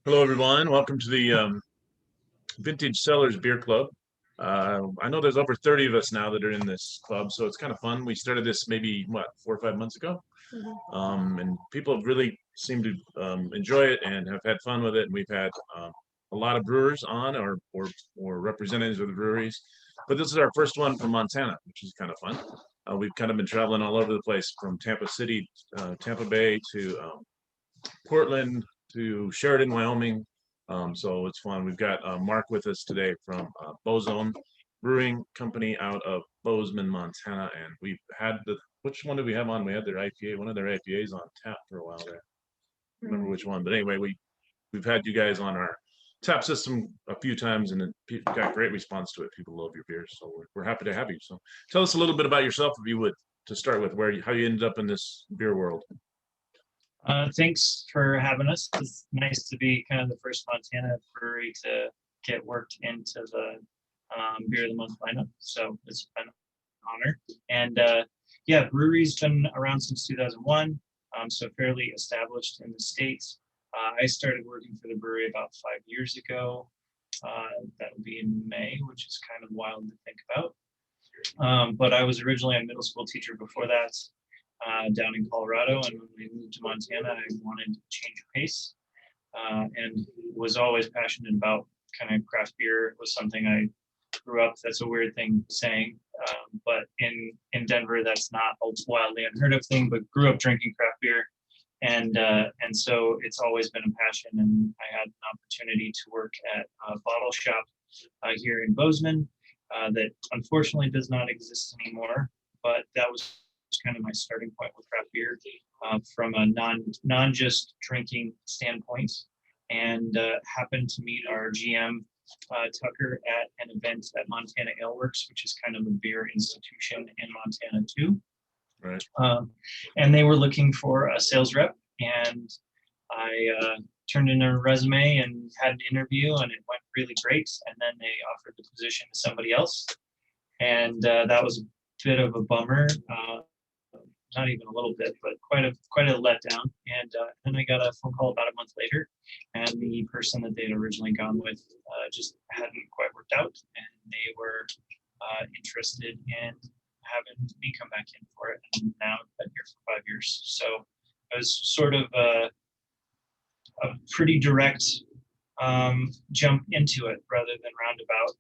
Hello, everyone. Welcome to the Vintage Cellars Beer Club. I know there's over 30 of us now that are in this club, so it's kind of fun. We started this maybe, what, 4 or 5 months ago? And people have really seemed to enjoy it and have had fun with it. And we've had a lot of brewers on or representatives of the breweries. But this is our first one from Montana, which is kind of fun. We've kind of been traveling all over the place from Tampa City, Tampa Bay to Portland to Sheridan, Wyoming. So it's fun. We've got Mark with us today from Bozeman Brewing Company out of Bozeman, Montana. And we've had which one did we have on? We had their IPA, one of their IPAs on tap for a while there. I don't remember which one, but anyway, we've had you guys on our tap system a few times and got great response to it. People love your beers, so we're happy to have you. So tell us a little bit about yourself, if you would, to start with, how you ended up in this beer world. Thanks for having us. It's nice to be kind of the first Montana brewery to get worked into the Beer of the Month lineup. So it's been an honor. And yeah, brewery's been around since 2001, so fairly established in the States. I started working for the brewery about 5 years ago. That would be in May, which is kind of wild to think about. But I was originally a middle school teacher before that. Down in Colorado, and when we moved to Montana, I wanted to change of pace, and was always passionate about kind of craft beer. It was something I grew up. That's a weird thing saying, but in Denver, that's not a wildly unheard of thing. But grew up drinking craft beer, and so it's always been a passion. And I had an opportunity to work at a bottle shop here in Bozeman that unfortunately does not exist anymore, but that was kind of my starting point with craft beer from a non just drinking standpoint, and happened to meet our GM Tucker at an event at Montana Ale Works, which is kind of a beer institution in Montana too. Right. And they were looking for a sales rep, and I turned in a resume and had an interview, and it went really great. And then they offered the position to somebody else, and that was a bit of a bummer. Not even a little bit, but quite a letdown. And then I got a phone call about a month later, and the person that they'd originally gone with just hadn't quite worked out, and they were interested in having me come back in for it. And now I've been here for 5 years. So it was sort of a pretty direct jump into it rather than roundabout.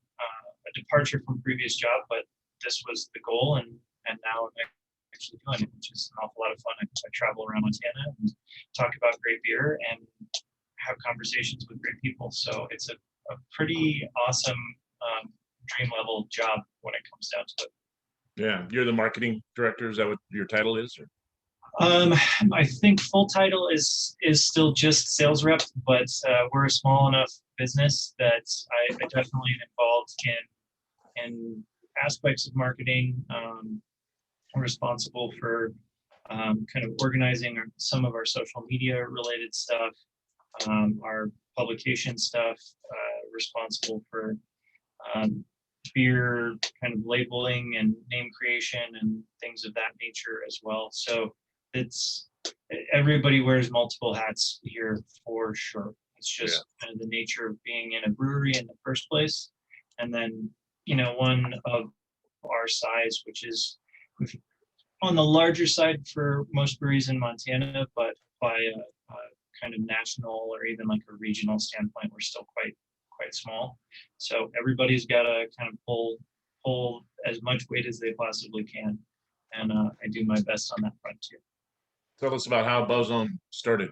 A departure from previous job, but this was the goal, and now I'm actually doing it, which is an awful lot of fun. I travel around Montana and talk about great beer and have conversations with great people. So it's a pretty awesome dream level job when it comes down to it. Yeah, you're the marketing director. Is that what your title is? Or? I think full title is still just sales rep, but we're a small enough business that I definitely am involved in aspects of marketing. Responsible for kind of organizing some of our social media related stuff, our publication stuff, responsible for beer kind of labeling and name creation and things of that nature as well. So it's everybody wears multiple hats here for sure. It's just kind of the nature of being in a brewery in the first place. And then, one of our size, which is on the larger side for most breweries in Montana, but by a kind of national or even like a regional standpoint, we're still quite small. So everybody's got to kind of pull as much weight as they possibly can, and I do my best on that front too. Tell us about how Bozeman started,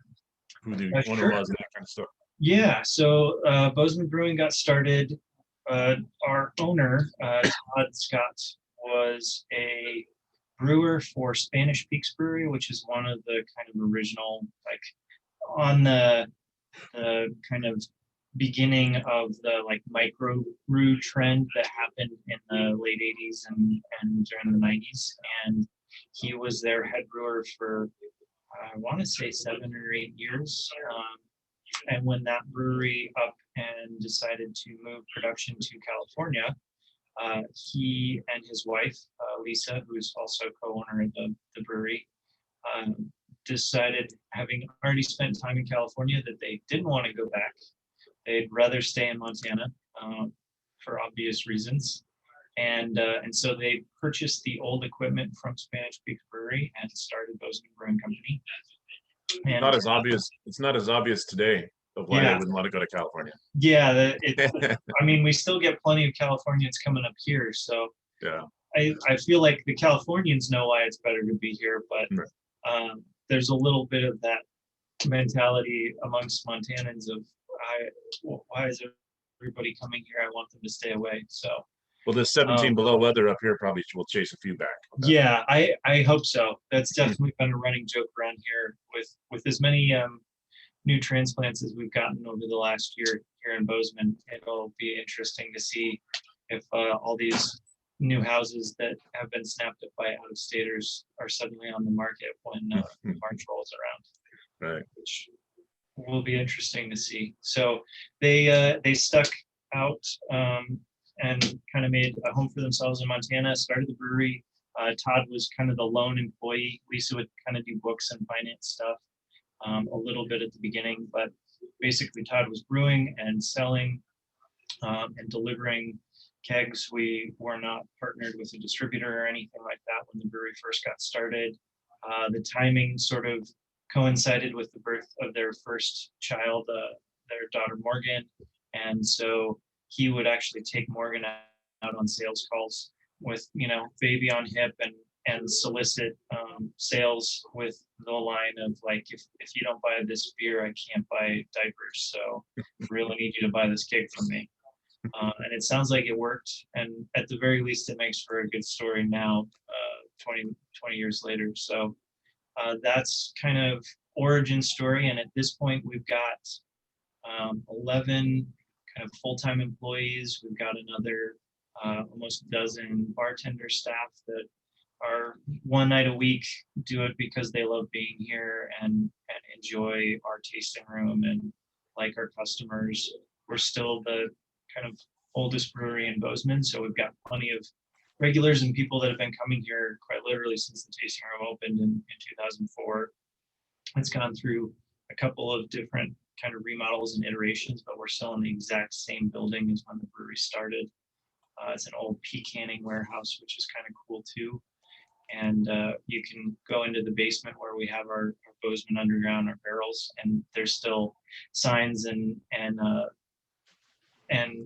who the owner was, and that kind of stuff. Yeah, so Bozeman Brewing got started. Our owner, Todd Scott, was a brewer for Spanish Peaks Brewery, which is one of the kind of original, like on the kind of beginning of the like micro brew trend that happened in the late 80s and during the 90s. And he was their head brewer for, I want to say 7 or 8 years. And when that brewery up and decided to move production to California, he and his wife, Lisa, who's also co-owner of the brewery, decided, having already spent time in California, that they didn't want to go back. They'd rather stay in Montana for obvious reasons. And so they purchased the old equipment from Spanish Peak Brewery and started Bozeman Brewing Company. And Not as obvious. It's not as obvious today of why they Yeah. wouldn't want to go to California. yeah, I mean, we still get plenty of Californians coming up here, so Yeah. I feel like the Californians know why it's better to be here, but Right. there's a little bit of that mentality amongst Montanans of why is everybody coming here? I want them to stay away. So Well, this 17 below weather up here probably will chase a few back. yeah, I hope so. That's definitely been a running joke around here with as many new transplants as we've gotten over the last year here in Bozeman. It'll be interesting to see if all these new houses that have been snapped up by out-of-staters are suddenly on the market when March rolls around. Right. Which will be interesting to see. So they stuck out and kind of made a home for themselves in Montana, started the brewery. Todd was kind of the lone employee. Lisa would kind of do books and finance stuff a little bit at the beginning, but basically Todd was brewing and selling and delivering kegs. We were not partnered with a distributor or anything like that when the brewery first got started. The timing sort of coincided with the birth of their first child, their daughter Morgan, and so he would actually take Morgan out on sales calls with baby on hip and solicit sales with the line of like, if you don't buy this beer, I can't buy diapers, so I really need you to buy this keg from me. And it sounds like it worked, and at the very least it makes for a good story now, 20 years later. So that's kind of origin story, and at this point we've got 11 kind of full-time employees. We've got another almost a dozen bartender staff that are one night a week, do it because they love being here and enjoy our tasting room and like our customers. We're still the kind of oldest brewery in Bozeman, so we've got plenty of regulars and people that have been coming here quite literally since the tasting room opened in 2004. It's gone through a couple of different kind of remodels and iterations, but we're still in the exact same building as when the brewery started. It's an old pea canning warehouse, which is kind of cool too. And you can go into the basement where we have our Bozeman Underground, our barrels, and there's still signs and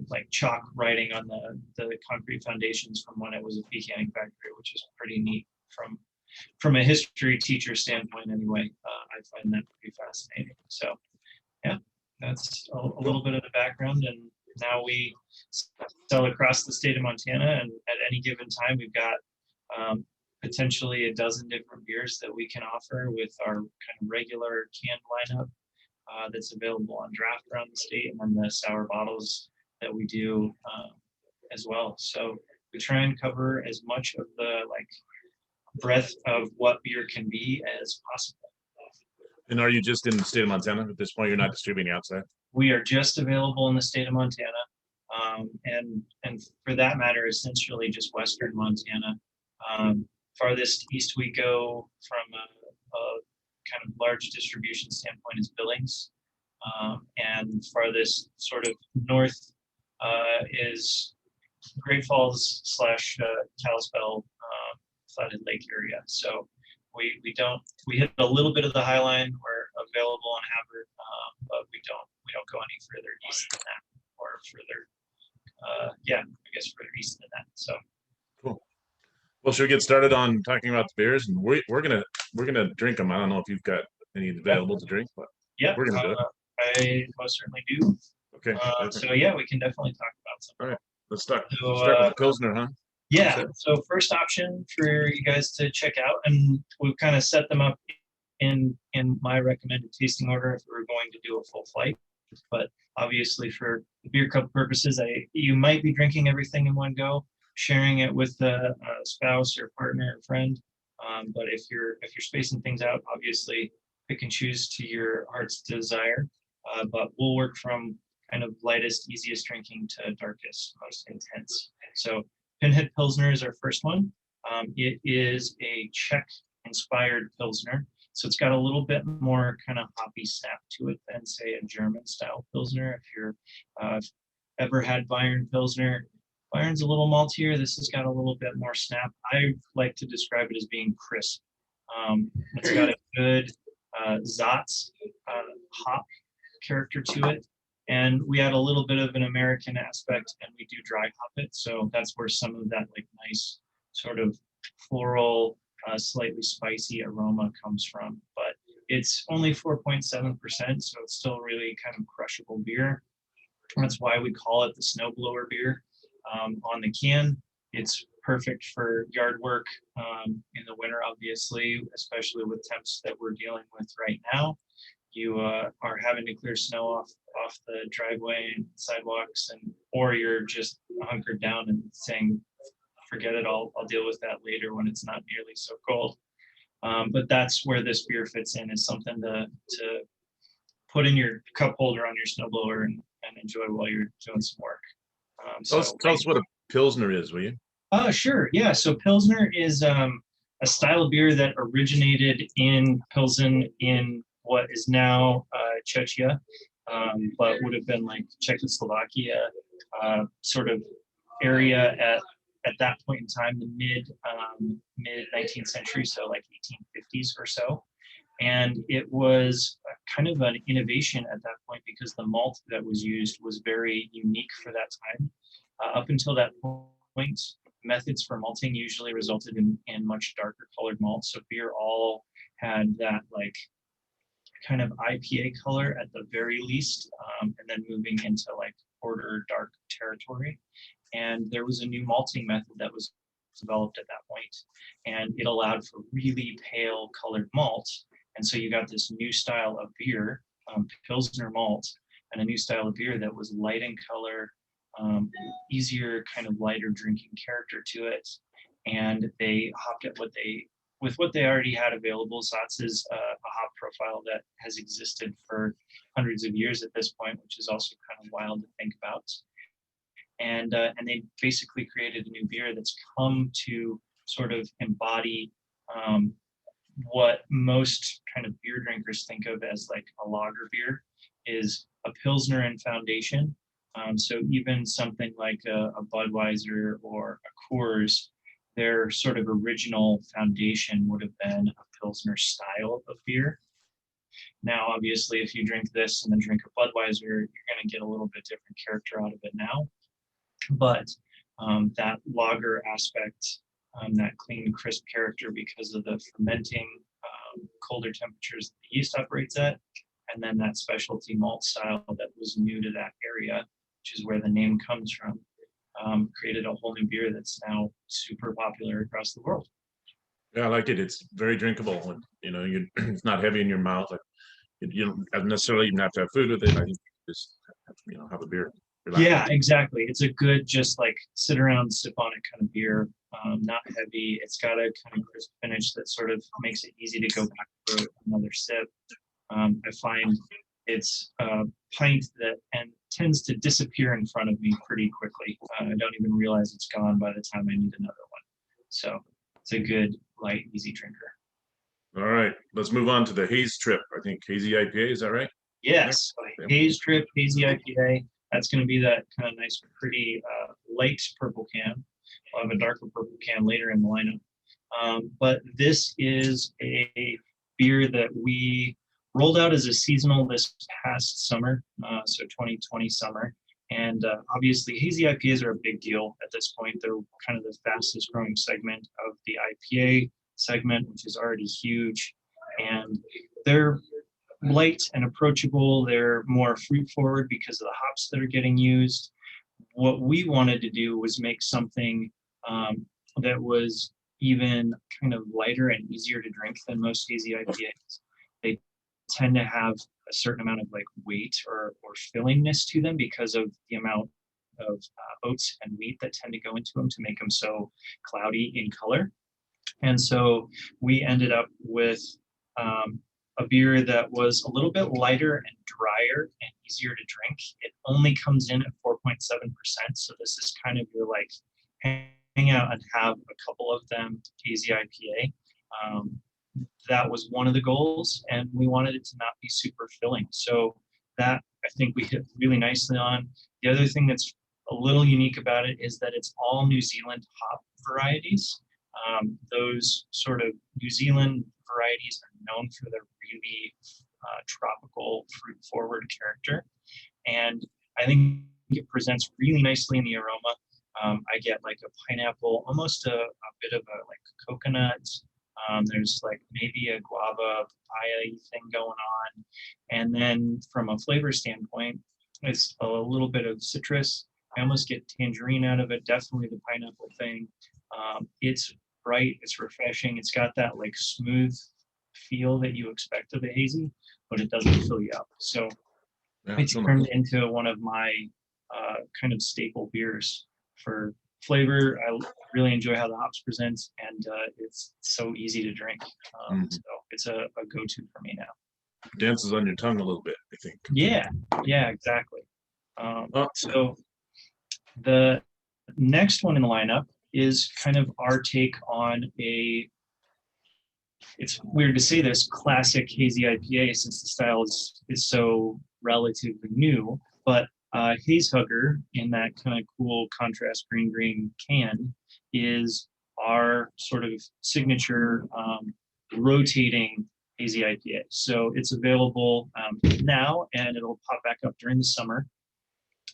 like chalk writing on the concrete foundations from when it was a pea canning factory, which is pretty neat from a history teacher standpoint anyway. I find that pretty fascinating. So yeah, that's a little bit of the background, and now we sell across the state of Montana, and at any given time we've got potentially a dozen different beers that we can offer with our kind of regular canned lineup that's available on draft around the state, and then the sour bottles that we do as well. So we try and cover as much of the like breadth of what beer can be as possible. And are you just in the state of Montana at this point? You're not distributing outside? We are just available in the state of Montana, and for that matter, essentially just Western Montana. Farthest east we go from a kind of large distribution standpoint is Billings, and farthest sort of north is Great Falls / Kalispell, Flathead Lake area. So we hit a little bit of the High Line. We're available on Havre, but we don't go any further east than that, or further I guess further east than that. So cool. Well, should we get started on talking about the beers? And we're gonna drink them. I don't know if you've got any available to drink, but yeah, we're gonna do it. I most certainly do. Okay. So yeah, we can definitely talk about some. All right, let's start. So, Start with the Pilsner, huh? Yeah. So first option for you guys to check out, and we've kind of set them up in my recommended tasting order if we're going to do a full flight. But obviously, for beer cup purposes, you might be drinking everything in one go, sharing it with a spouse or partner or friend. But if you're spacing things out, obviously pick and choose to your heart's desire. But we'll work from kind of lightest, easiest drinking to darkest, most intense. So Pinhead Pilsner is our first one. It is a Czech-inspired Pilsner. So it's got a little bit more kind of hoppy snap to it than, say, a German style Pilsner. If you're ever had Bayern Pilsner, Bayern's a little maltier. This has got a little bit more snap. I like to describe it as being crisp. It's got a good Zatz hop character to it. And we add a little bit of an American aspect, and we do dry hop it. So that's where some of that like nice sort of floral, slightly spicy aroma comes from. But it's only 4.7%, so it's still really kind of crushable beer. That's why we call it the snowblower beer. On the can, it's perfect for yard work in the winter, obviously, especially with temps that we're dealing with right now. You are having to clear snow off the driveway and sidewalks, or you're just hunkered down and saying, forget it, I'll deal with that later when it's not nearly so cold. But that's where this beer fits in, is something to put in your cup holder on your snowblower and enjoy while you're doing some work. Tell us what a Pilsner is, will you? Sure. Yeah. So Pilsner is a style of beer that originated in Pilsen in what is now Czechia, but would have been like Czechoslovakia sort of area at that point in time, the mid 19th century, so like 1850s or so. And it was kind of an innovation at that point because the malt that was used was very unique for that time. Up until that point, methods for malting usually resulted in much darker colored malt. So beer all had that like kind of IPA color at the very least, and then moving into like porter dark territory. And there was a new malting method that was developed at that point, and it allowed for really pale colored malt. And so you got this new style of beer, Pilsner malt, and a new style of beer that was light in color, easier, kind of lighter drinking character to it. And they hopped at with what they already had available. Zatz is a hop profile that has existed for hundreds of years at this point, which is also kind of wild to think about. And they basically created a new beer that's come to sort of embody what most kind of beer drinkers think of as like a lager beer, is a Pilsner in foundation. So even something like a Budweiser or a Coors, their sort of original foundation would have been a Pilsner style of beer. Now, obviously, if you drink this and then drink a Budweiser, you're going to get a little bit different character out of it now. But that lager aspect, that clean, crisp character because of the fermenting, colder temperatures that the yeast operates at, and then that specialty malt style that was new to that area, which is where the name comes from, created a whole new beer that's now super popular across the world. Yeah, I like it. It's very drinkable. And, it's not heavy in your mouth. Like, you don't necessarily even have to have food with it. I think just have a beer. Relax. Yeah, exactly. It's a good, just like sit around, sip on it kind of beer. Not heavy. It's got a kind of crisp finish that sort of makes it easy to go back for another sip. I find it's a pint that tends to disappear in front of me pretty quickly. I don't even realize it's gone by the time I need another one. So it's a good, light, easy drinker. All right, let's move on to the Haze Trip. I think hazy IPA, is that right? Yes, Haze Trip, hazy IPA. That's going to be that kind of nice, pretty light purple can. We'll have a darker purple can later in the lineup. But this is a beer that we rolled out as a seasonal this past summer, so 2020 summer. And obviously, hazy IPAs are a big deal at this point. They're kind of the fastest growing segment of the IPA segment, which is already huge. And they're light and approachable. They're more fruit forward because of the hops that are getting used. What we wanted to do was make something that was even kind of lighter and easier to drink than most hazy IPAs. They tend to have a certain amount of like weight or fillingness to them because of the amount of oats and wheat that tend to go into them to make them so cloudy in color. And so we ended up with a beer that was a little bit lighter and drier and easier to drink. It only comes in at 4.7%. So this is kind of your like hang out and have a couple of them hazy IPA. that was one of the goals, and we wanted it to not be super filling. So that I think we hit really nicely on. The other thing that's a little unique about it is that it's all New Zealand hop varieties. Those sort of New Zealand varieties are known for their really tropical fruit forward character. And I think it presents really nicely in the aroma. I get like a pineapple, almost a bit of a like coconut. There's like maybe a guava papaya thing going on. And then from a flavor standpoint, it's a little bit of citrus. I almost get tangerine out of it, definitely the pineapple thing. It's bright, it's refreshing. It's got that like smooth feel that you expect of a hazy, but it doesn't fill you up. So it's turned into one of my kind of staple beers for flavor. I really enjoy how the hops presents, and it's so easy to drink. So it's a go-to for me now. Dances on your tongue a little bit, I think. Yeah, exactly. So the next one in the lineup is kind of our take on it's weird to say this, classic hazy IPA, since the style is so relatively new, but Haze Hugger in that kind of cool contrast green can is our sort of signature rotating hazy IPA. So it's available now, and it'll pop back up during the summer.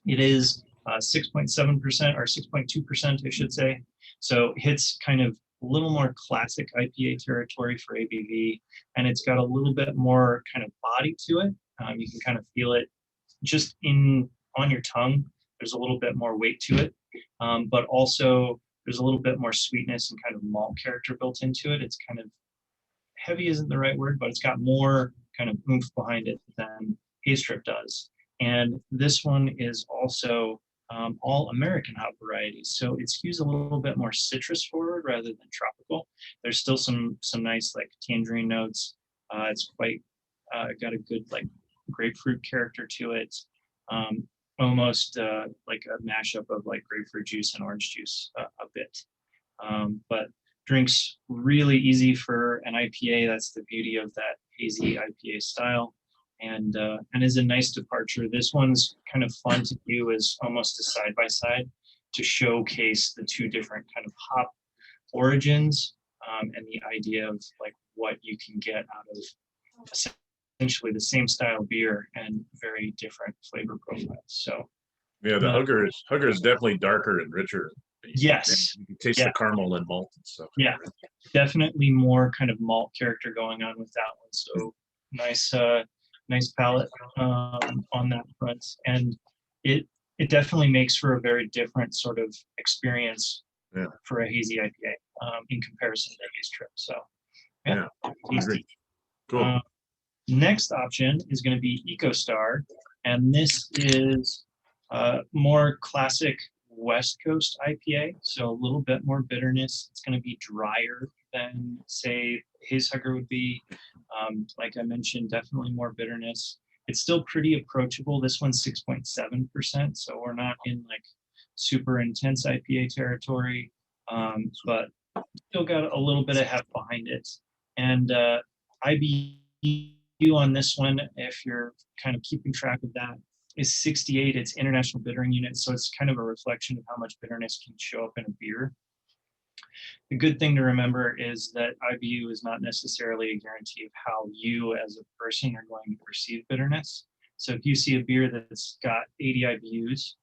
It is 6.7% or 6.2%, I should say. So hits kind of a little more classic IPA territory for ABV, and it's got a little bit more kind of body to it. You can kind of feel it just on your tongue. There's a little bit more weight to it, but also there's a little bit more sweetness and kind of malt character built into it. It's kind of heavy isn't the right word, but it's got more kind of oomph behind it than Haze Trip does. And this one is also all American hop varieties. So it skews a little bit more citrus forward rather than tropical. There's still some nice like tangerine notes. It's quite got a good like grapefruit character to it. Almost like a mashup of like grapefruit juice and orange juice a bit. But drinks really easy for an IPA. That's the beauty of that hazy IPA style. And is a nice departure. This one's kind of fun to do as almost a side-by-side to showcase the two different kind of hop origins and the idea of like what you can get out of essentially the same style beer and very different flavor profiles. So yeah, the Hugger is definitely darker and richer. Yes. You can taste the caramel and malt and stuff. Yeah, definitely more kind of malt character going on with that one. So nice palette on that front, and it definitely makes for a very different sort of experience for a hazy IPA in comparison to Haze Trip. So yeah. Tasty. Cool. Next option is going to be EcoStar, and this is more classic West Coast IPA, so a little bit more bitterness. It's going to be drier than, say, Haze Hugger would be. Like I mentioned, definitely more bitterness. It's still pretty approachable. This one's 6.7%, so we're not in like super intense IPA territory, but still got a little bit of heft behind it. And IBU on this one, if you're kind of keeping track of that, is 68. It's International Bittering Unit, so it's kind of a reflection of how much bitterness can show up in a beer. The good thing to remember is that IBU is not necessarily a guarantee of how you as a person are going to perceive bitterness. So if you see a beer that's got 80 IBUs,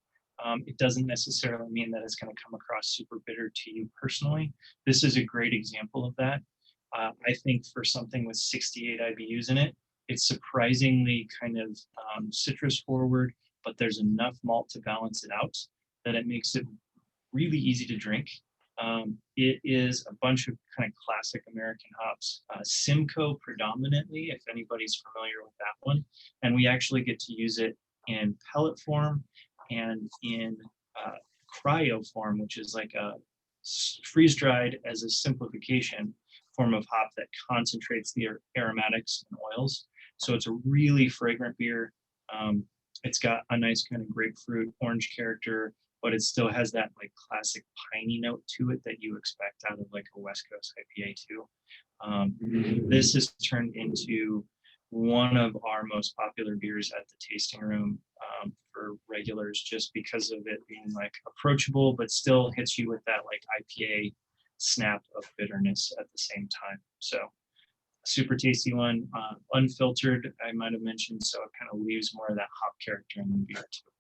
it doesn't necessarily mean that it's going to come across super bitter to you personally. This is a great example of that. I think for something with 68 IBUs in it, it's surprisingly kind of citrus forward, but there's enough malt to balance it out that it makes it really easy to drink. It is a bunch of kind of classic American hops, Simcoe predominantly, if anybody's familiar with that one. And we actually get to use it in pellet form and in cryo form, which is like a freeze-dried as a simplification form of hop that concentrates the aromatics and oils. So it's a really fragrant beer. It's got a nice kind of grapefruit orange character. but it still has that like classic piney note to it that you expect out of like a West Coast IPA too. This has turned into one of our most popular beers at the tasting room for regulars, just because of it being like approachable, but still hits you with that like IPA snap of bitterness at the same time. So super tasty one, unfiltered, I might have mentioned, so it kind of leaves more of that hop character in the beer too.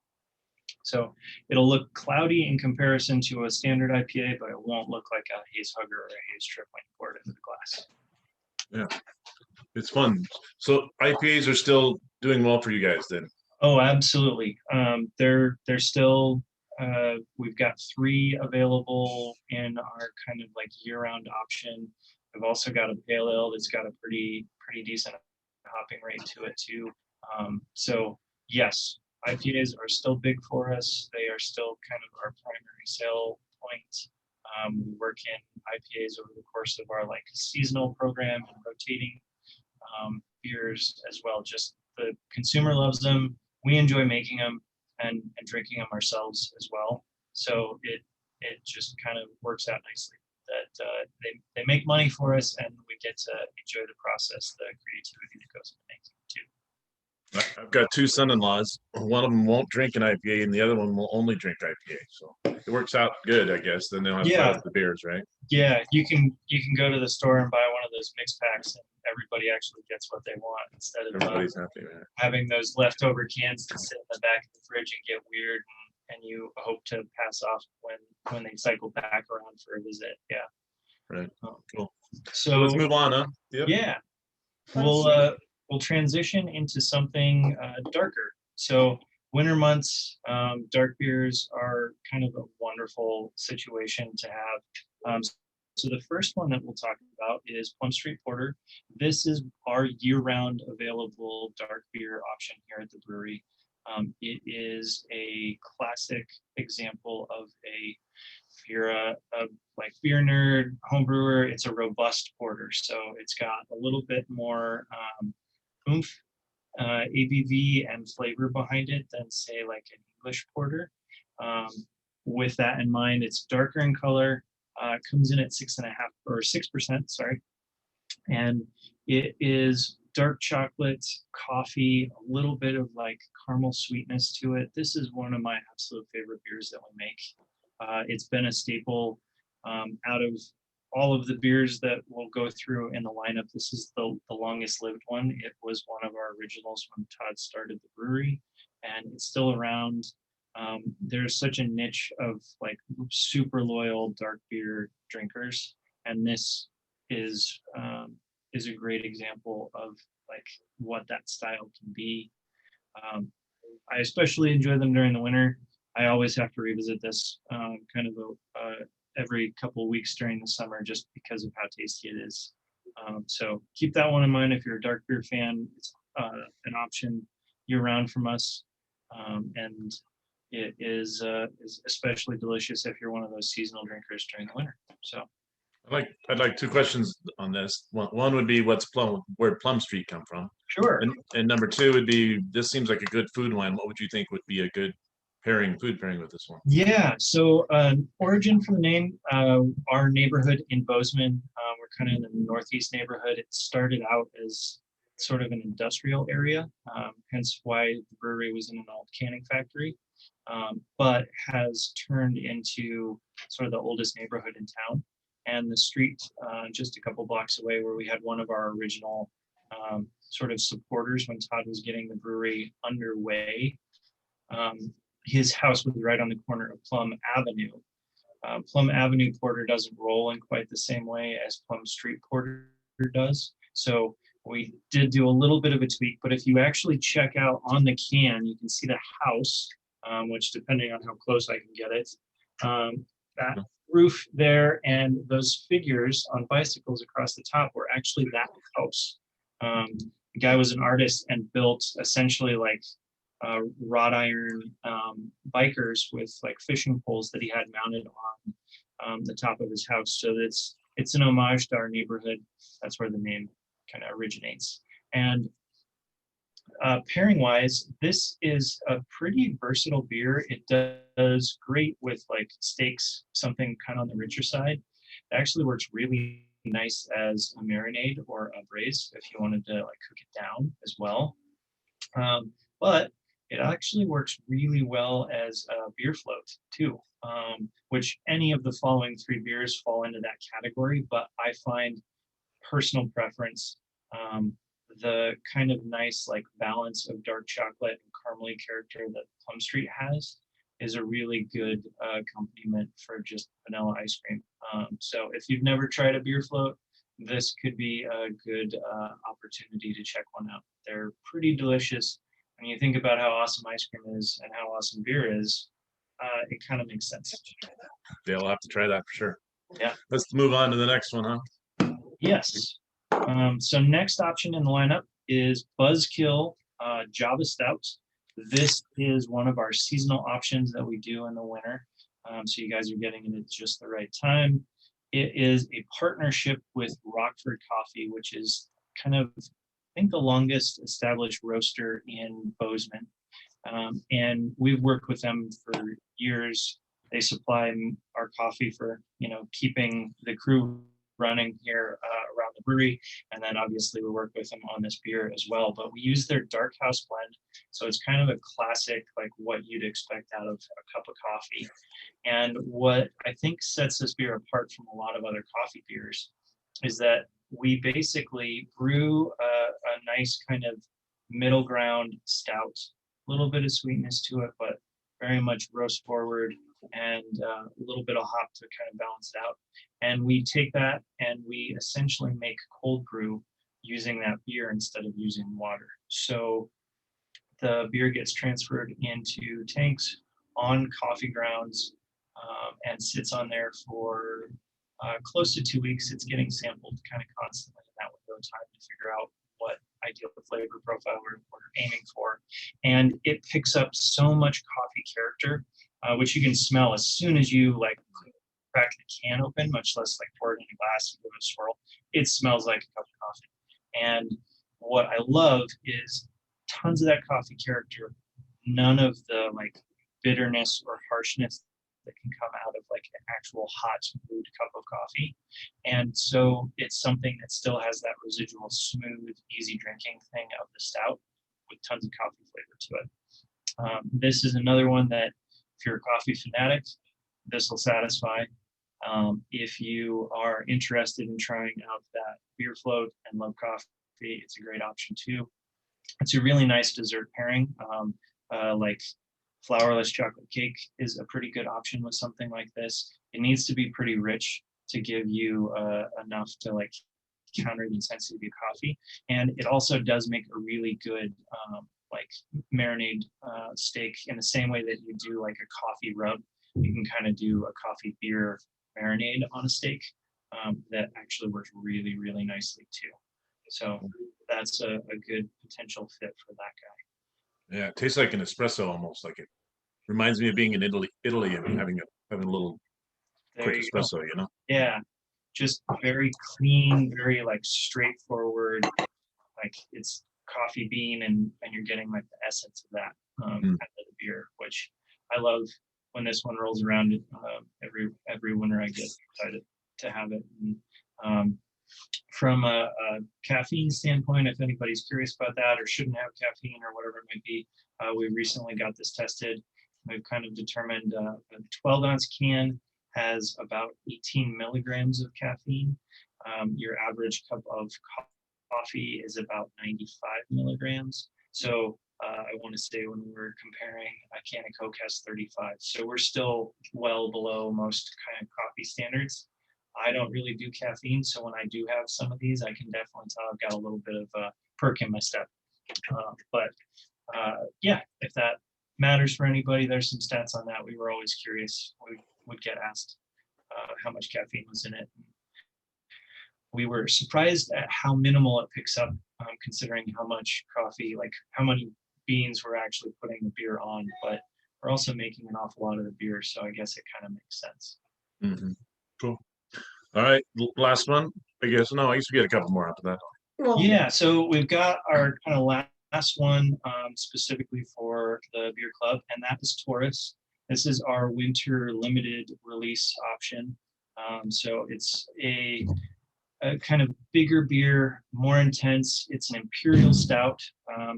So it'll look cloudy in comparison to a standard IPA, but it won't look like a haze hugger or a haze trip when you pour it into the glass. Yeah, it's fun. So IPAs are still doing well for you guys then? Oh, absolutely. They're still, we've got 3 available in our kind of like year-round option. We've also got a pale ale that's got a pretty decent hopping rate to it too. So yes, IPAs are still big for us. They are still kind of our primary sale point. We work in IPAs over the course of our like seasonal program and rotating beers as well. Just the consumer loves them. We enjoy making them and drinking them ourselves as well. So it just kind of works out nicely that they make money for us, and we get to enjoy the process, the creativity that goes into making it too. I've got 2 son-in-laws. One of them won't drink an IPA, and the other one will only drink IPA. So it works out good, I guess. Then they'll have fun with the beers, right? Yeah, you can go to the store and buy one of those mix packs, and everybody actually gets what they want instead of Everybody's happy, man. having those leftover cans that sit in the back of the fridge and get weird, and you hope to pass off when they cycle back around for a visit. Yeah. Right. Cool. So let's move on, huh? Yep. Yeah, we'll transition into something darker. So winter months, dark beers are kind of a wonderful situation to have. So the first one that we'll talk about is Plum Street Porter. This is our year-round available dark beer option here at the brewery. It is a classic example of if you're a like beer nerd, home brewer, it's a robust porter. So it's got a little bit more oomph, ABV and flavor behind it than say like an English porter. With that in mind, it's darker in color, comes in at 6.5 or 6%, sorry. And it is dark chocolate, coffee, a little bit of like caramel sweetness to it. This is one of my absolute favorite beers that we make. It's been a staple out of all of the beers that we'll go through in the lineup. This is the longest lived one. It was one of our originals when Todd started the brewery, and it's still around. There's such a niche of like super loyal dark beer drinkers, and this is a great example of like what that style can be. I especially enjoy them during the winter. I always have to revisit this kind of every couple of weeks during the summer, just because of how tasty it is. So keep that one in mind if you're a dark beer fan. It's an option year-round from us, and it is especially delicious if you're one of those seasonal drinkers during the winter. So I'd like 2 questions on this. One would be where'd Plum Street come from? Sure. And number 2 would be, this seems like a good food wine. What would you think would be a good food pairing with this one? Yeah, so origin for the name, our neighborhood in Bozeman, we're kind of in the northeast neighborhood. It started out as sort of an industrial area, hence why the brewery was in an old canning factory, but has turned into sort of the oldest neighborhood in town. And the street just a couple blocks away, where we had one of our original sort of supporters when Todd was getting the brewery underway. His house was right on the corner of Plum Avenue. Plum Avenue Porter doesn't roll in quite the same way as Plum Street Porter does. So we did do a little bit of a tweak, but if you actually check out on the can, you can see the house, which depending on how close I can get it, that roof there and those figures on bicycles across the top were actually that house. The guy was an artist and built essentially like wrought iron bikers with like fishing poles that he had mounted on the top of his house. So it's an homage to our neighborhood. That's where the name kind of originates. And Pairing wise, this is a pretty versatile beer. It does great with like steaks, something kind of on the richer side. It actually works really nice as a marinade or a braise if you wanted to like cook it down as well. But it actually works really well as a beer float too, which any of the following three beers fall into that category. But I find personal preference, the kind of nice like balance of dark chocolate and caramely character that Plum Street has is a really good accompaniment for just vanilla ice cream. So if you've never tried a beer float, this could be a good opportunity to check one out. They're pretty delicious. When you think about how awesome ice cream is and how awesome beer is, it kind of makes sense. Yeah, I'll have to try that for sure. Yeah. Let's move on to the next one, huh? Yes. So next option in the lineup is Buzzkill Java Stout. This is one of our seasonal options that we do in the winter. So you guys are getting it at just the right time. It is a partnership with Rockford Coffee, which is kind of, I think, the longest established roaster in Bozeman. And we've worked with them for years. They supply our coffee for, keeping the crew running here around the brewery. And then obviously we work with them on this beer as well. But we use their dark house blend. So it's kind of a classic, like what you'd expect out of a cup of coffee. And what I think sets this beer apart from a lot of other coffee beers is that we basically brew a nice kind of middle ground stout, a little bit of sweetness to it, but very much roast forward and a little bit of hop to kind of balance it out. And we take that and we essentially make cold brew using that beer instead of using water. So the beer gets transferred into tanks on coffee grounds and sits on there for close to 2 weeks. It's getting sampled kind of constantly in that window of time to figure out what ideal flavor profile we're aiming for. And it picks up so much coffee character, which you can smell as soon as you like crack the can open, much less like pour it in a glass and give it a swirl. It smells like a cup of coffee. And what I love is tons of that coffee character, none of the like bitterness or harshness that can come out of like an actual hot brewed cup of coffee. And so it's something that still has that residual smooth, easy drinking thing of the stout with tons of coffee flavor to it. This is another one that if you're a coffee fanatic, this will satisfy. If you are interested in trying out that beer float and love coffee, it's a great option too. It's a really nice dessert pairing. Like flourless chocolate cake is a pretty good option with something like this. It needs to be pretty rich to give you enough to like counter the intensity of coffee. And it also does make a really good like marinade steak in the same way that you do like a coffee rub. You can kind of do a coffee beer marinade on a steak that actually works really, really nicely too. So that's a good potential fit for that guy. Yeah, it tastes like an espresso almost. Like it reminds me of being in Italy and having a little quick espresso, you know? Yeah, just very clean, very like straightforward. Like it's coffee bean and you're getting like the essence of that kind of the beer, which I love. When this one rolls around, every winter I get excited to have it. And, from a caffeine standpoint, if anybody's curious about that or shouldn't have caffeine or whatever it might be, we recently got this tested. We've kind of determined a 12-ounce can has about 18 milligrams of caffeine. Your average cup of coffee is about 95 milligrams. So I want to say when we're comparing, a can of Coke has 35. So we're still well below most kind of coffee standards. I don't really do caffeine, so when I do have some of these, I can definitely tell I've got a little bit of a perk in my step. But yeah, if that matters for anybody, there's some stats on that. We were always curious. We would get asked how much caffeine was in it. We were surprised at how minimal it picks up, considering how much coffee, like how many beans we're actually putting the beer on. But we're also making an awful lot of the beer, so I guess it kind of makes sense. Mm-hmm. Cool. All right, last one. I guess we get a couple more after that. Yeah, so we've got our kind of last last one specifically for the beer club, and that is Taurus. This is our winter limited release option. So it's a kind of bigger beer, more intense. It's an imperial stout.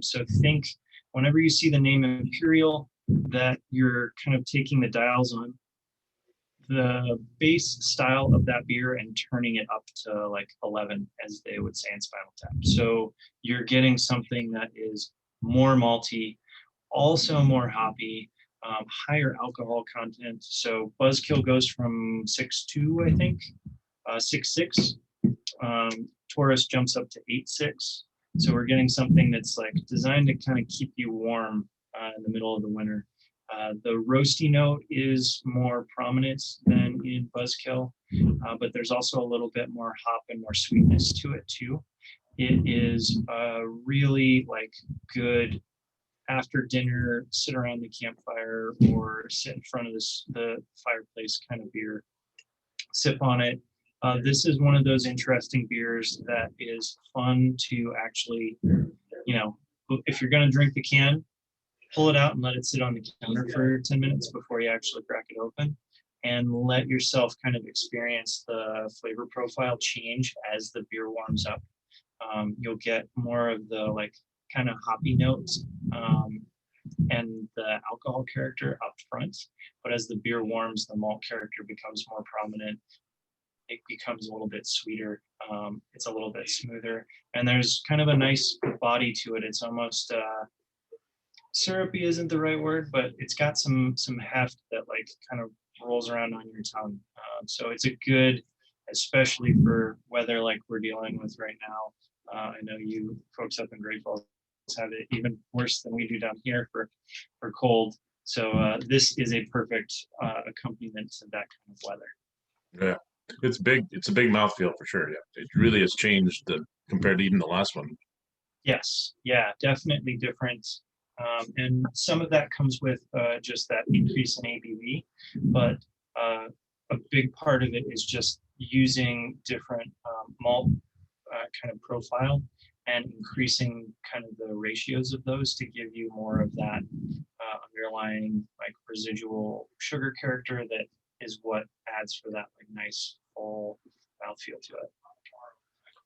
So think whenever you see the name imperial, that you're kind of taking the dials on the base style of that beer and turning it up to like 11, as they would say in Spinal Tap. So you're getting something that is more malty, also more hoppy, higher alcohol content. So Buzzkill goes from 6.2, I think, 6.6. Taurus jumps up to 8.6. So we're getting something that's like designed to kind of keep you warm in the middle of the winter. The roasty note is more prominent than in Buzzkill, but there's also a little bit more hop and more sweetness to it too. It is really like good after dinner, sit around the campfire or sit in front of the fireplace kind of beer. Sip on it. This is one of those interesting beers that is fun to actually, if you're going to drink the can, pull it out and let it sit on the counter for 10 minutes before you actually crack it open, and let yourself kind of experience the flavor profile change as the beer warms up. You'll get more of the like kind of hoppy notes and the alcohol character up front, but as the beer warms, the malt character becomes more prominent. It becomes a little bit sweeter. It's a little bit smoother, and there's kind of a nice body to it. It's almost syrupy isn't the right word, but it's got some heft that like kind of rolls around on your tongue. So it's a good, especially for weather like we're dealing with right now. I know you folks up in Great Falls have it even worse than we do down here for cold. So this is a perfect accompaniment to that kind of weather. Yeah, it's big. It's a big mouthfeel for sure. Yeah, it really has changed compared to even the last one. Yes, yeah, definitely different. And some of that comes with just that increase in ABV, but a big part of it is just using different malt kind of profile and increasing kind of the ratios of those to give you more of that underlying like residual sugar character that is what adds for that like nice full mouthfeel to it.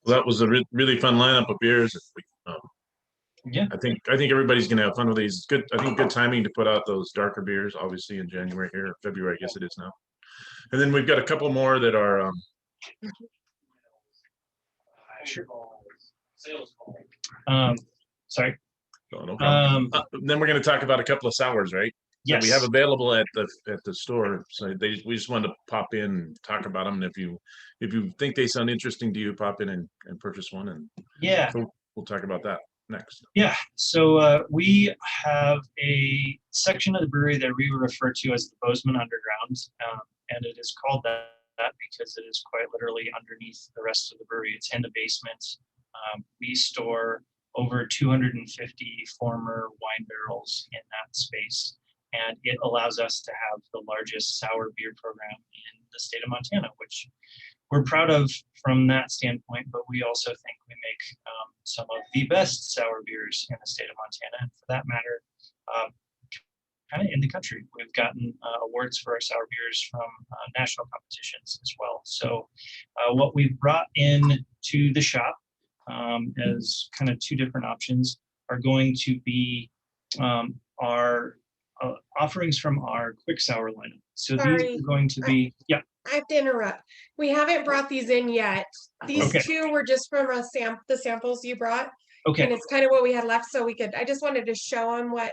Well, that was a really fun lineup of beers. Yeah, I think everybody's gonna have fun with these. Good, I think good timing to put out those darker beers, obviously in January here, or February, I guess it is now. And then we've got a couple more that are. sure. Sorry. Oh, no problem. Then we're going to talk about a couple of sours, right? Yes. That we have available at the store. So we just wanted to pop in and talk about them. And if you think they sound interesting to you, pop in and purchase one. And yeah, so we'll talk about that next. Yeah. So we have a section of the brewery that we refer to as the Bozeman Underground, and it is called that because it is quite literally underneath the rest of the brewery. It's in the basement. We store over 250 former wine barrels in that space, and it allows us to have the largest sour beer program in the state of Montana, which we're proud of from that standpoint, but we also think we make some of the best sour beers in the state of Montana, and for that matter, kind of in the country. We've gotten awards for our sour beers from national competitions as well. So what we've brought in to the shop as kind of two different options are going to be our offerings from our quick sour lineup. So these are going to be, yeah. I have to interrupt. We haven't brought these in yet. These two were just from the samples you brought. Okay. And it's kind of what we had left, so I just wanted to show them what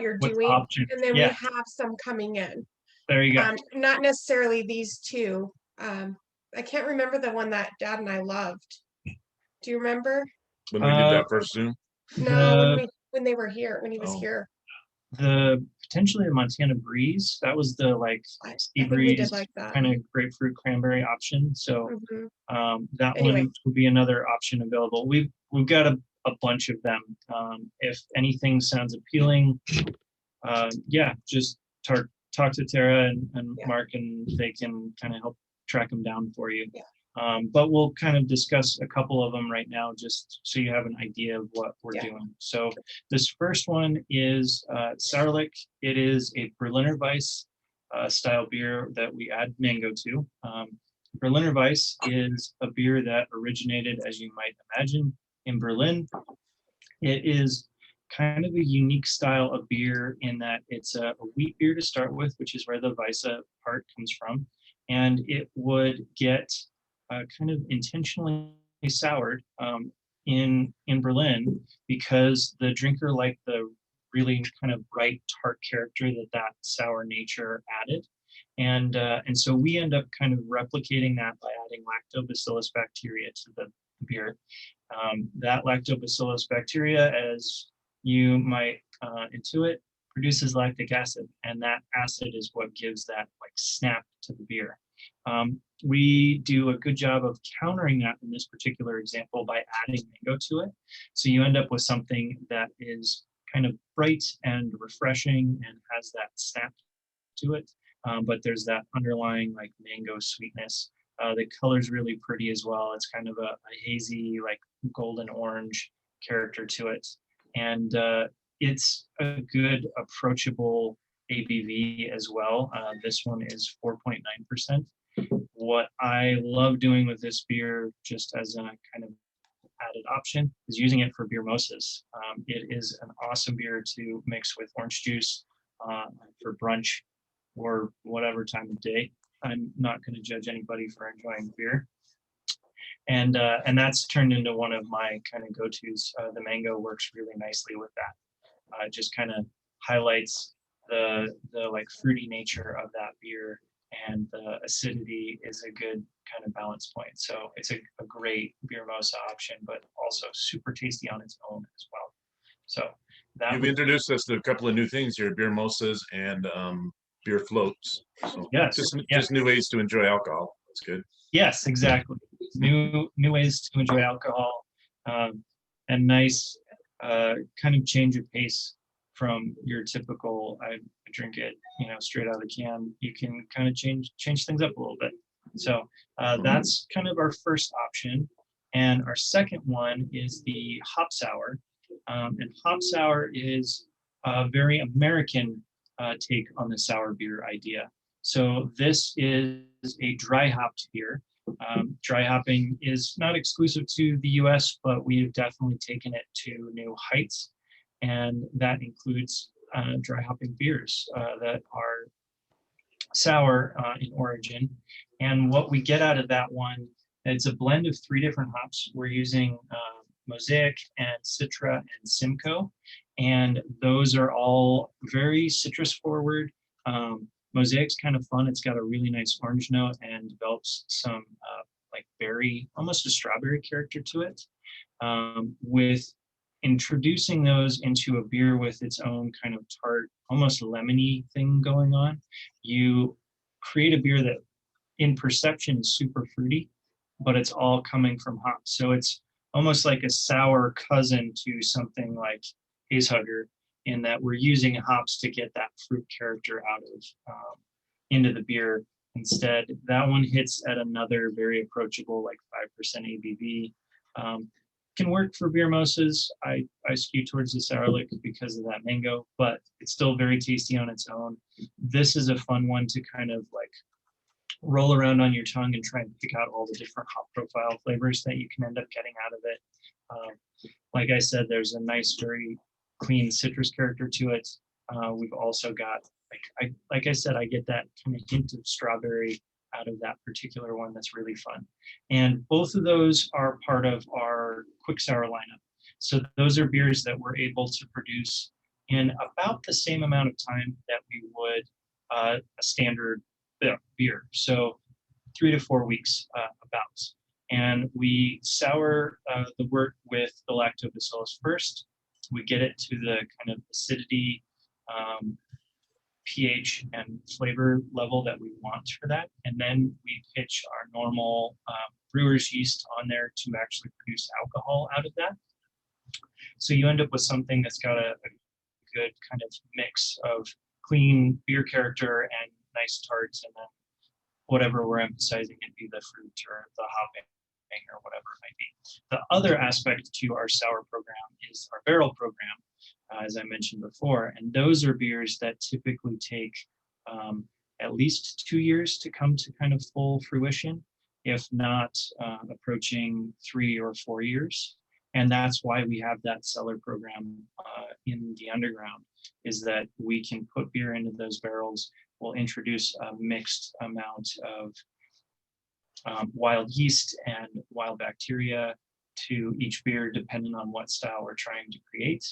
you're doing. And then we have some coming in. There you go. Not necessarily these two. I can't remember the one that Dad and I loved. Do you remember? When we did that first Zoom? No, when they were here, when he was here. The potentially the Montana Breeze, that was the like sea breeze like kind of grapefruit cranberry option. So that one would be another option available. We've got a bunch of them. If anything sounds appealing, just talk to Tara and Mark, and they can kind of help track them down for you. But we'll kind of discuss a couple of them right now, just so you have an idea of what we're doing. So this first one is Sauerlich. It is a Berliner Weiss style beer that we add mango to. Berliner Weiss is a beer that originated, as you might imagine, in Berlin. It is kind of a unique style of beer in that it's a wheat beer to start with, which is where the Weisse part comes from. And it would get kind of intentionally soured in Berlin because the drinker liked the really kind of bright tart character that sour nature added. And so we end up kind of replicating that by adding lactobacillus bacteria to the beer. That lactobacillus bacteria, as you might intuit, produces lactic acid, and that acid is what gives that like snap to the beer. We do a good job of countering that in this particular example by adding mango to it. So you end up with something that is kind of bright and refreshing and has that snap to it. But there's that underlying like mango sweetness. The color's really pretty as well. It's kind of a hazy, like golden orange character to it. And it's a good approachable ABV as well. This one is 4.9%. What I love doing with this beer, just as a kind of added option, is using it for beer mimosas. It is an awesome beer to mix with orange juice for brunch or whatever time of day. I'm not going to judge anybody for enjoying beer. And that's turned into one of my kind of go-tos. The mango works really nicely with that. It just kind of highlights the like fruity nature of that beer, and the acidity is a good kind of balance point. So it's a great beer mimosa option, but also super tasty on its own as well. So that you've introduced us to a couple of new things here: beer mimosas and beer floats. So yes, just new ways to enjoy alcohol. That's good. Yes, exactly. New ways to enjoy alcohol, and nice kind of change of pace from your typical I drink it, straight out of the can. You can kind of change things up a little bit. So that's kind of our first option. And our second one is the hop sour. And hop sour is a very American take on the sour beer idea. So this is a dry hopped beer. Dry hopping is not exclusive to the US, but we've definitely taken it to new heights. And that includes dry hopping beers that are sour in origin. And what we get out of that one, it's a blend of 3 different hops. We're using Mosaic and Citra and Simcoe, and those are all very citrus forward. Mosaic's kind of fun. It's got a really nice orange note and develops some like berry, almost a strawberry character to it. With introducing those into a beer with its own kind of tart, almost lemony thing going on, you create a beer that in perception is super fruity, but it's all coming from hops. So it's almost like a sour cousin to something like Hazehugger, in that we're using hops to get that fruit character out of into the beer. Instead, that one hits at another very approachable, like 5% ABV. Can work for beer mimosas. I skew towards the Sauerlich because of that mango, but it's still very tasty on its own. This is a fun one to kind of like roll around on your tongue and try and pick out all the different hop profile flavors that you can end up getting out of it. Like I said, there's a nice, very clean citrus character to it. We've also got, like I said, I get that kind of hint of strawberry out of that particular one that's really fun. And both of those are part of our quick sour lineup. So those are beers that we're able to produce in about the same amount of time that we would a standard beer. So 3 to 4 weeks about. And we sour the wort with the lactobacillus first. We get it to the kind of acidity, pH, and flavor level that we want for that. And then we pitch our normal brewer's yeast on there to actually produce alcohol out of that. So you end up with something that's got a good kind of mix of clean beer character and nice tarts, and then whatever we're emphasizing, it be the fruit or the hopping or whatever it might be. The other aspect to our sour program is our barrel program, as I mentioned before, and those are beers that typically take at least 2 years to come to kind of full fruition, if not approaching 3 or 4 years. And that's why we have that cellar program in the underground, is that we can put beer into those barrels. We'll introduce a mixed amount of wild yeast and wild bacteria to each beer, depending on what style we're trying to create.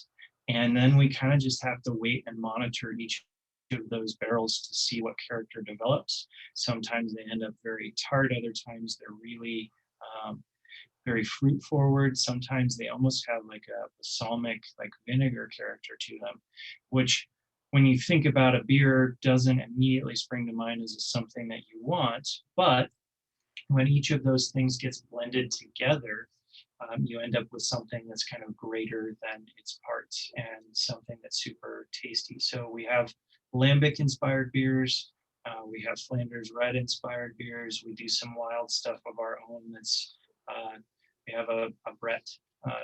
And then we kind of just have to wait and monitor each of those barrels to see what character develops. Sometimes they end up very tart, other times they're really very fruit forward. Sometimes they almost have like a balsamic, like vinegar character to them, which when you think about a beer doesn't immediately spring to mind as something that you want. But when each of those things gets blended together, you end up with something that's kind of greater than its parts and something that's super tasty. So we have lambic inspired beers. We have Flanders Red inspired beers. We do some wild stuff of our own. That's we have a Brett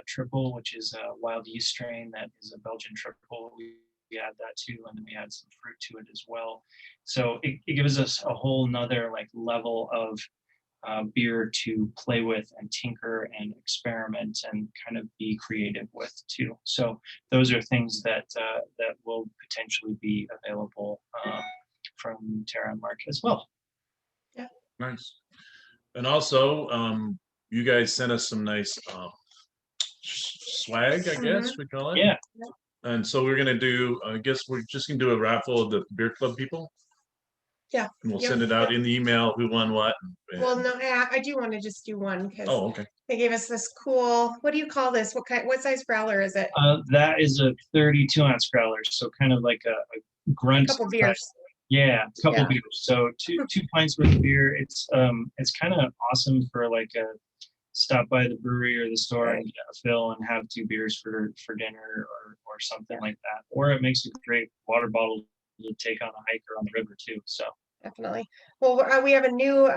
triple, which is a wild yeast strain that is a Belgian triple. We add that too, and then we add some fruit to it as well. So it gives us a whole nother like level of beer to play with and tinker and experiment and kind of be creative with too. So those are things that that will potentially be available from Tara and Mark as well. Yeah. Nice. And also, you guys sent us some nice swag, I guess we call it. Yeah. And so we're gonna do, I guess we're just gonna do a raffle of the beer club people. Yeah. And we'll send it out in the email, who won what. Well, no, I do want to just do one because okay. they gave us this cool, what do you call this? What size growler is it? That is a 32-ounce growler, so kind of like a grunt. Couple beers. Yeah, a couple beers. So two pints worth of beer. It's kind of awesome for like a stop by the brewery or the store and get a fill and have 2 beers for dinner or something like that. Or it makes a great water bottle to take on a hike or on the river too. So definitely. Well, we have a new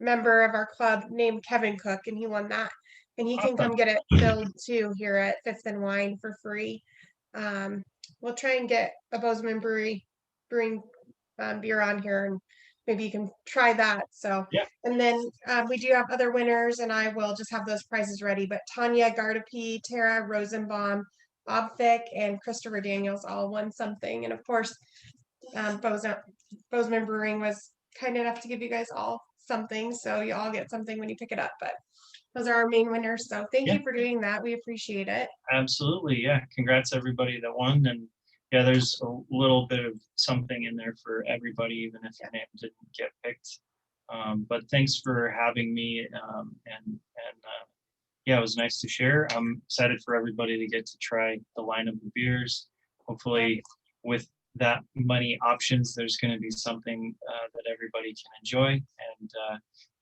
member of our club named Kevin Cook, and he won that, and he can come get it filled too here at Fifth and Wine for free. We'll try and get a Bozeman brewing beer on here, and maybe you can try that. So yeah. And then we do have other winners, and I will just have those prizes ready. But Tanya Gardapi, Tara Rosenbaum, Bob Fick, and Christopher Daniels all won something. And of course, Bozeman Brewing was kind enough to give you guys all something, so you all get something when you pick it up. But those are our main winners. So thank you for doing that. We appreciate it. Absolutely. Yeah. Congrats everybody that won. And yeah, there's a little bit of something in there for everybody, even if your name didn't get picked. But thanks for having me. Yeah, it was nice to share. I'm excited for everybody to get to try the lineup of beers. Hopefully with that many options, there's going to be something that everybody can enjoy. And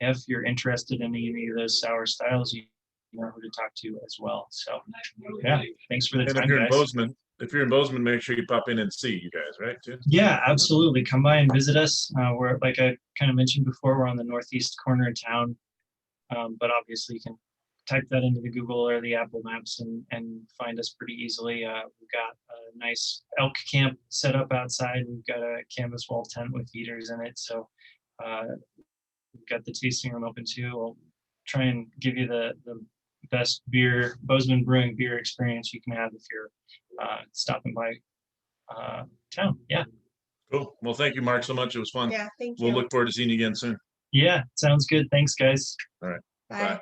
if you're interested in any of those sour styles, you know who to talk to as well. So yeah, thanks for the time, if you're guys. If you're in Bozeman, make sure you pop in and see you guys, right? Too? Yeah, absolutely. Come by and visit us. We're, like I kind of mentioned before, we're on the northeast corner of town. But obviously you can type that into the Google or the Apple Maps and find us pretty easily. We've got a nice elk camp set up outside. We've got a canvas wall tent with heaters in it. So we've got the tasting room open too. We'll try and give you the best Bozeman Brewing beer experience you can have if you're stopping by town. Yeah. Cool. Well, thank you, Mark, so much. It was fun. Yeah, thank you. We'll look forward to seeing you again soon. Yeah, sounds good. Thanks, guys. All right. Bye. Bye.